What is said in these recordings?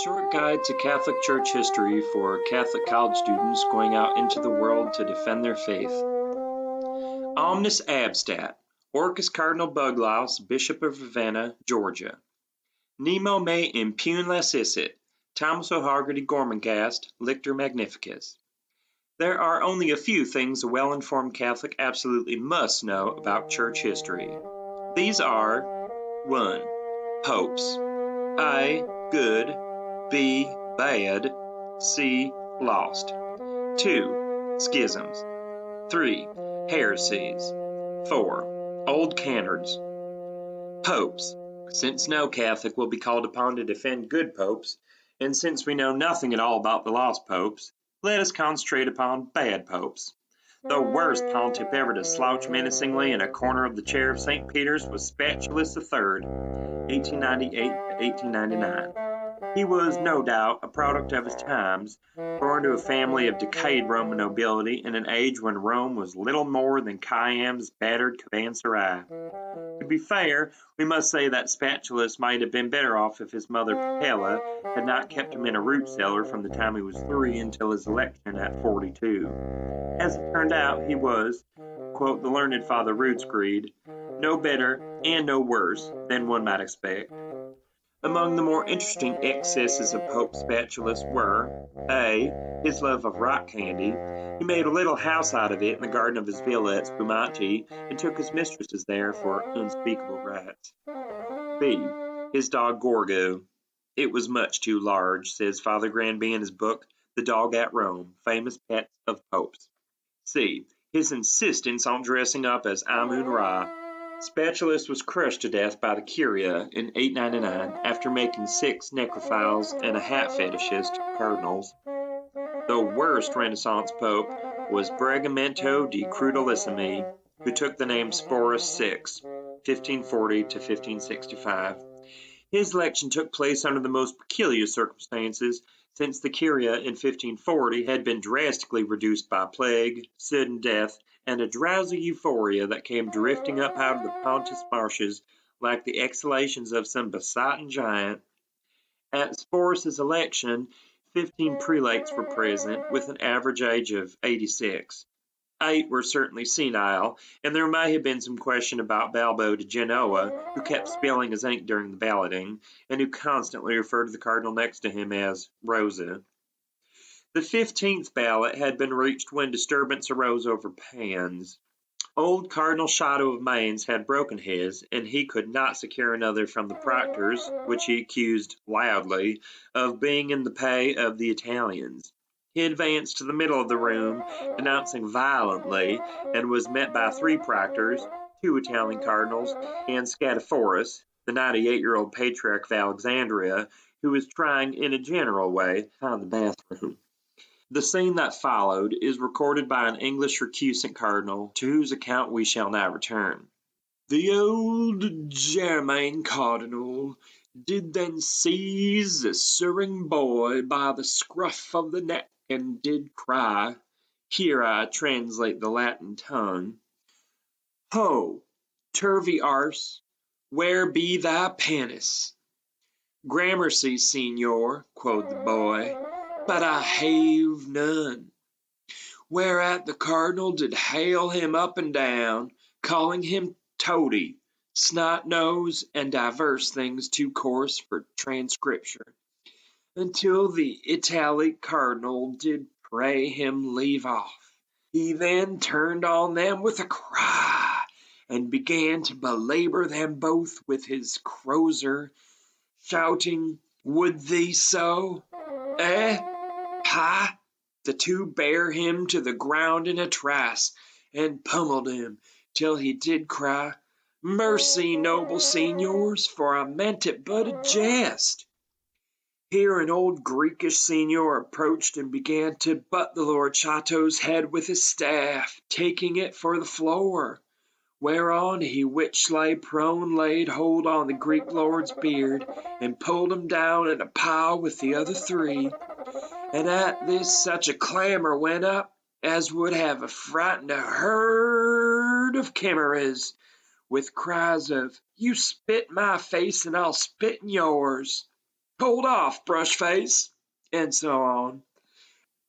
short guide to Catholic Church history for Catholic college students going out into the world to defend their faith. Omnis abstat, Orcus Cardinal Bugloss, Bishop of Ravenna, Georgia. Nemo me impune lascit, Thomas O'Hargody Gormangast, Lictor Magnificus. There are only a few things a well-informed Catholic absolutely must know about church history. These are 1. Popes. A. Good. B. Bad. C. Lost. 2. Schisms. 3. Heresies. 4. Old Canards. Popes. Since no Catholic will be called upon to defend good popes, and since we know nothing at all about the lost popes, let us concentrate upon bad popes. The worst pontiff ever to slouch menacingly in a corner of the chair of St. Peter's was Spatulus III, 1898 to 1899. He was, no doubt, a product of his times, born to a family of decayed Roman nobility in an age when Rome was little more than Khayyam's battered caravanserai. To be fair, we must say that Spatulus might have been better off if his mother Pella had not kept him in a root cellar from the time he was 3 until his election at 42. As it turned out, he was, quote the learned Father Rootsgreed, no better and no worse than one might expect. Among the more interesting excesses of Pope Spatulus were A. His love of rock candy. He made a little house out of it in the garden of his villa at Spumante and took his mistresses there for unspeakable rites. B. His dog Gorgo. It was much too large, says Father Granby in his book, The Dog at Rome, Famous Pets of Popes. C. His insistence on dressing up as Amun-Ra. Spatulus was crushed to death by the Curia in 899 after making 6 necrophiles and a hat fetishist cardinals. The worst Renaissance pope was Bregamento di Crudalissimi, who took the name Sporus VI, 1540 to 1565. His election took place under the most peculiar circumstances, since the Curia in 1540 had been drastically reduced by plague, sudden death, and a drowsy euphoria that came drifting up out of the Pontus marshes like the exhalations of some besotted giant. At Sporus's election, 15 prelates were present, with an average age of 86. 8 were certainly senile, and there may have been some question about Balbo de Genoa, who kept spilling his ink during the balloting, and who constantly referred to the cardinal next to him as Rosa. The 15th ballot had been reached when disturbance arose over pans. Old Cardinal Shadow of Mainz had broken his, and he could not secure another from the proctors, which he accused loudly of being in the pay of the Italians. He advanced to the middle of the room, denouncing violently, and was met by 3 proctors, 2 Italian cardinals, and Scatophorus, the 98-year-old patriarch of Alexandria, who was trying in a general way to find the bathroom. The scene that followed is recorded by an English recusant cardinal, to whose account we shall now return. The old Germain cardinal did then seize the serving boy by the scruff of the neck, and did cry, here I translate the Latin tongue, Ho, turvy arse, where be thy penis? Gramercy, signor, quoth the boy, but I have none. Whereat the cardinal did hail him up and down, calling him toady, snot nose, and divers things too coarse for transcripture, until the Italic cardinal did pray him leave off. He then turned on them with a cry, and began to belabor them both with his crozier, shouting, Would thee so? Eh? Ha! The 2 bare him to the ground in a trice, and pummeled him, till he did cry, Mercy, noble signors, for I meant it but a jest. Here an old Greekish signor approached and began to butt the Lord Chateau's head with his staff, taking it for the floor, whereon he which lay prone laid hold on the Greek lord's beard, and pulled him down in a pile with the other 3. And at this such a clamor went up as would have frightened a herd of chimeras, with cries of, You spit in my face and I'll spit in yours. Hold off, brush-face, and so on.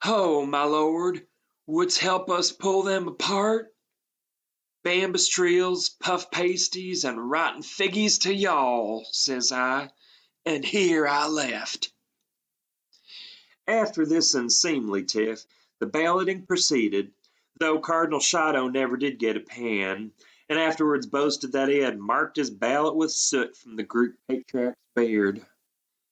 Ho, my lord, wouldst help us pull them apart? Bambastriels, puff pasties, and rotten figgies to y'all, says I, and here I left. After this unseemly tiff, the balloting proceeded, though Cardinal Shadow never did get a pan, and afterwards boasted that he had marked his ballot with soot from the Greek patriarch's beard.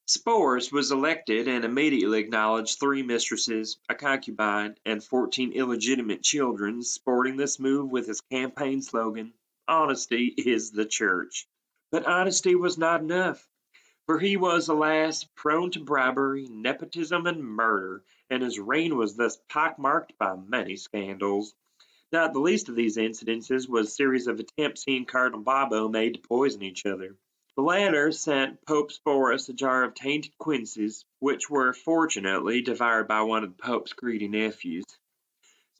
Sporus was elected and immediately acknowledged 3 mistresses, a concubine, and 14 illegitimate children, sporting this move with his campaign slogan, "Honesty is the Church." But honesty was not enough, for he was, alas, prone to bribery, nepotism, and murder, and his reign was thus pockmarked by many scandals. Not the least of these incidences was a series of attempts he and Cardinal Babo made to poison each other. The latter sent Pope Sporus a jar of tainted quinces, which were fortunately devoured by one of the Pope's greedy nephews.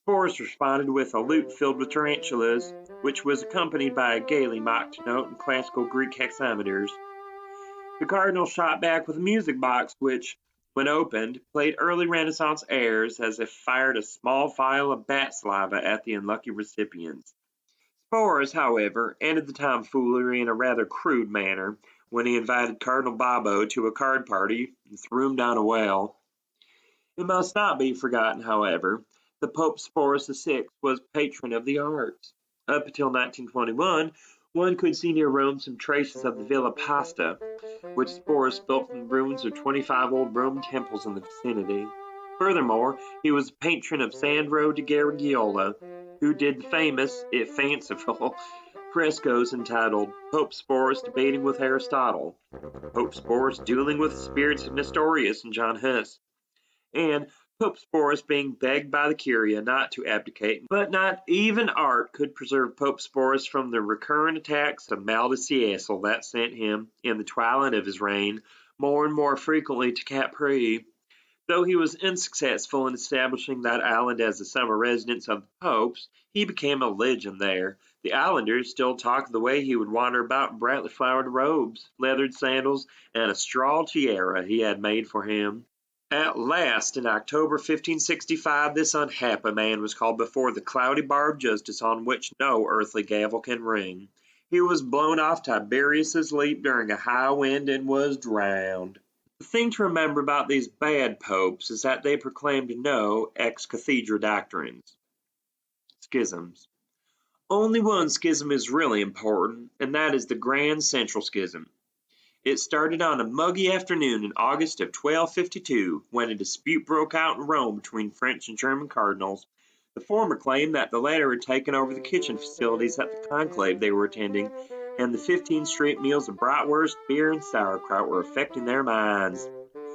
Sporus responded with a lute filled with tarantulas, which was accompanied by a gaily mocked note in classical Greek hexameters. The Cardinal shot back with a music box which, when opened, played early Renaissance airs as if fired a small vial of bat saliva at the unlucky recipients. Sporus, however, ended the tomfoolery in a rather crude manner when he invited Cardinal Babo to a card party and threw him down a well. It must not be forgotten, however, that Pope Sporus VI was patron of the arts. Up until 1921, one could see near Rome some traces of the Villa Pasta, which Sporus built from the ruins of 25 old Roman temples in the vicinity. Furthermore, he was a patron of Sandro de Garagiola, who did the famous, if fanciful, frescoes entitled Pope Sporus Debating with Aristotle, Pope Sporus Dueling with the Spirits of Nestorius and John Huss, and Pope Sporus being begged by the Curia not to abdicate. But not even art could preserve Pope Sporus from the recurrent attacks of mal de siècle that sent him, in the twilight of his reign, more and more frequently to Capri. Though he was unsuccessful in establishing that island as the summer residence of the popes, he became a legend there. The islanders still talk of the way he would wander about in brightly flowered robes, leathered sandals, and a straw tiara he had made for him. At last, in October 1565, this unhappy man was called before the cloudy bar of justice on which no earthly gavel can ring. He was blown off Tiberius's leap during a high wind and was drowned. The thing to remember about these bad popes is that they proclaimed no ex cathedra doctrines. Schisms. Only one schism is really important, and that is the Grand Central Schism. It started on a muggy afternoon in August of 1252, when a dispute broke out in Rome between French and German cardinals. The former claimed that the latter had taken over the kitchen facilities at the conclave they were attending, and the 15 straight meals of bratwurst, beer, and sauerkraut were affecting their minds.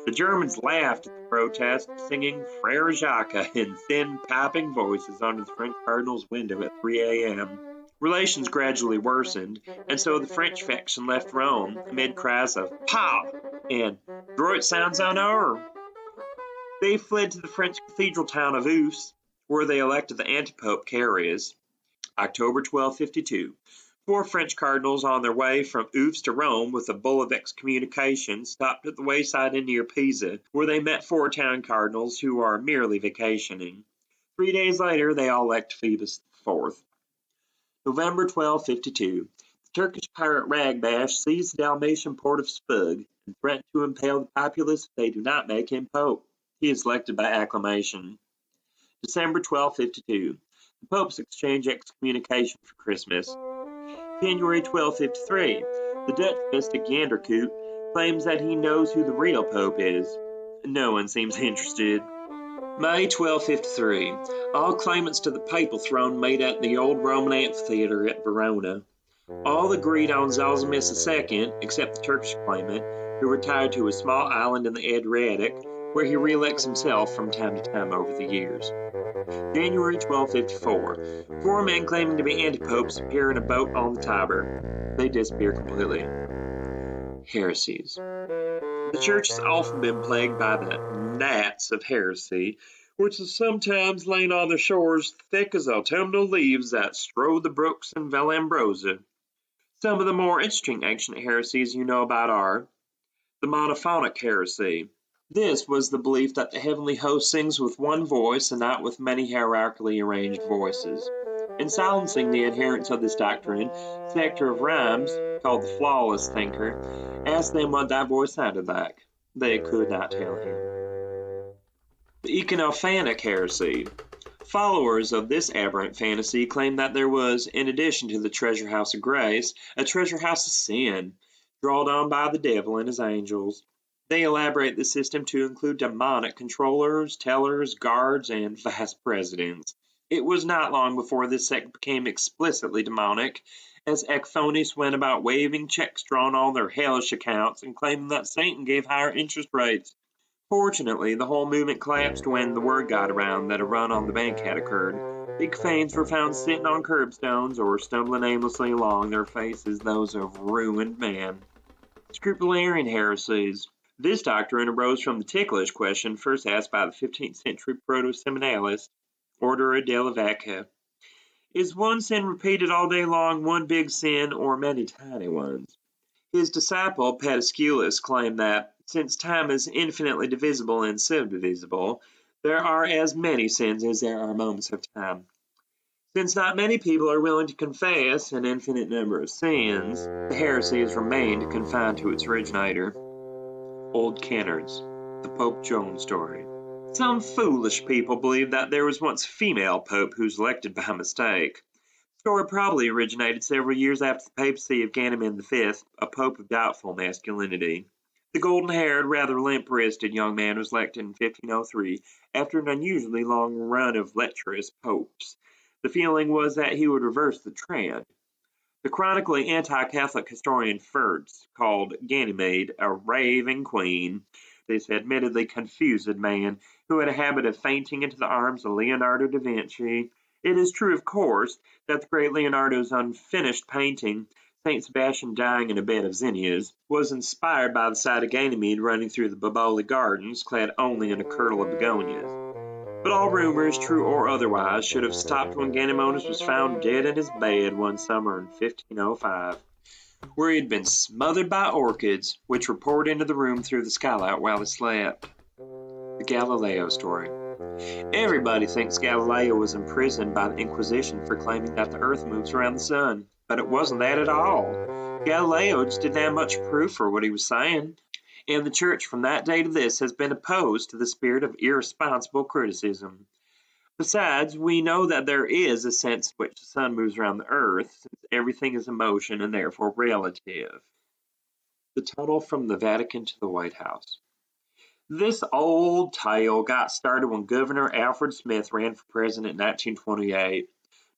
The Germans laughed at the protest, singing Frere Jacques in thin, piping voices under the French cardinal's window at 3 a.m. Relations gradually worsened, and so the French faction left Rome amid cries of "Pow!" and "Droit sans honneur." They fled to the French cathedral town of Oufs, where they elected the antipope Carrias. October 1252. 4 French cardinals on their way from Oufs to Rome with a bull of excommunication stopped at the wayside inn near Pisa, where they met 4 town cardinals who are merely vacationing. 3 days later, they all elect Phoebus IV. November 1252. The Turkish pirate Ragbash seized the Dalmatian port of Spug and threatened to impale the populace if they do not make him pope. He is elected by acclamation. December 1252. The popes exchange excommunication for Christmas. January 1253. The Dutch mystic Yanderkoot claims that he knows who the real pope is. No one seems interested. May 1253. All claimants to the papal throne meet at the old Roman amphitheatre at Verona. All agreed on Zosimus II, except the Turkish claimant, who retired to a small island in the Adriatic, where he re-elects himself from time to time over the years. January 1254. 4 men claiming to be antipopes appear in a boat on the Tiber. They disappear completely. Heresies. The Church has often been plagued by the gnats of heresy, which have sometimes lain on the shores thick as autumnal leaves that strewed the brooks in Vallambrosa. Some of the more interesting ancient heresies you know about are The Monophonic Heresy. This was the belief that the heavenly host sings with one voice and not with many hierarchically arranged voices. In silencing the adherents of this doctrine, a sector of Rhymes, called the Flawless Thinker, asked them what that voice sounded like. They could not tell him. The Monophonic Heresy. Followers of this aberrant fantasy claim that there was, in addition to the treasure house of grace, a treasure house of sin, drawled on by the devil and his angels. They elaborate the system to include demonic controllers, tellers, guards, and vice presidents. It was not long before this sect became explicitly demonic, as Ecphones went about waving checks drawn on their hellish accounts and claiming that Satan gave higher interest rates. Fortunately, the whole movement collapsed when the word got around that a run on the bank had occurred. Big fanes were found sitting on curbstones or stumbling aimlessly along, their faces those of ruined men. Scruplarian Heresies. This doctrine arose from the ticklish question first asked by the 15th century proto-seminalist, Order della Vacca. Is one sin repeated all day long one big sin or many tiny ones? His disciple Patisculus claimed that, since time is infinitely divisible and subdivisible, there are as many sins as there are moments of time. Since not many people are willing to confess an infinite number of sins, the heresy has remained confined to its originator. Old Kennards, the Pope Joan story. Some foolish people believe that there was once a female pope who was elected by mistake. The story probably originated several years after the papacy of Ganymede V, a pope of doubtful masculinity. The golden-haired, rather limp-wristed young man was elected in 1503 after an unusually long run of lecherous popes. The feeling was that he would reverse the trend. The chronically anti-Catholic historian Furtz called Ganymede a raving queen, this admittedly confused man who had a habit of fainting into the arms of Leonardo da Vinci. It is true, of course, that the great Leonardo's unfinished painting, St. Sebastian dying in a bed of zinnias, was inspired by the sight of Ganymede running through the Boboli Gardens, clad only in a kirtle of begonias. But all rumors, true or otherwise, should have stopped when Ganymedes was found dead in his bed one summer in 1505, where he had been smothered by orchids, which were poured into the room through the skylight while he slept. The Galileo Story. Everybody thinks Galileo was imprisoned by the Inquisition for claiming that the Earth moves around the sun, but it wasn't that at all. Galileo just didn't have much proof for what he was saying. And the Church from that day to this has been opposed to the spirit of irresponsible criticism. Besides, we know that there is a sense in which the sun moves around the earth, since everything is in motion and therefore relative. The tunnel from the Vatican to the White House. This old tale got started when Governor Alfred Smith ran for president in 1928.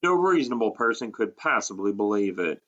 No reasonable person could possibly believe it.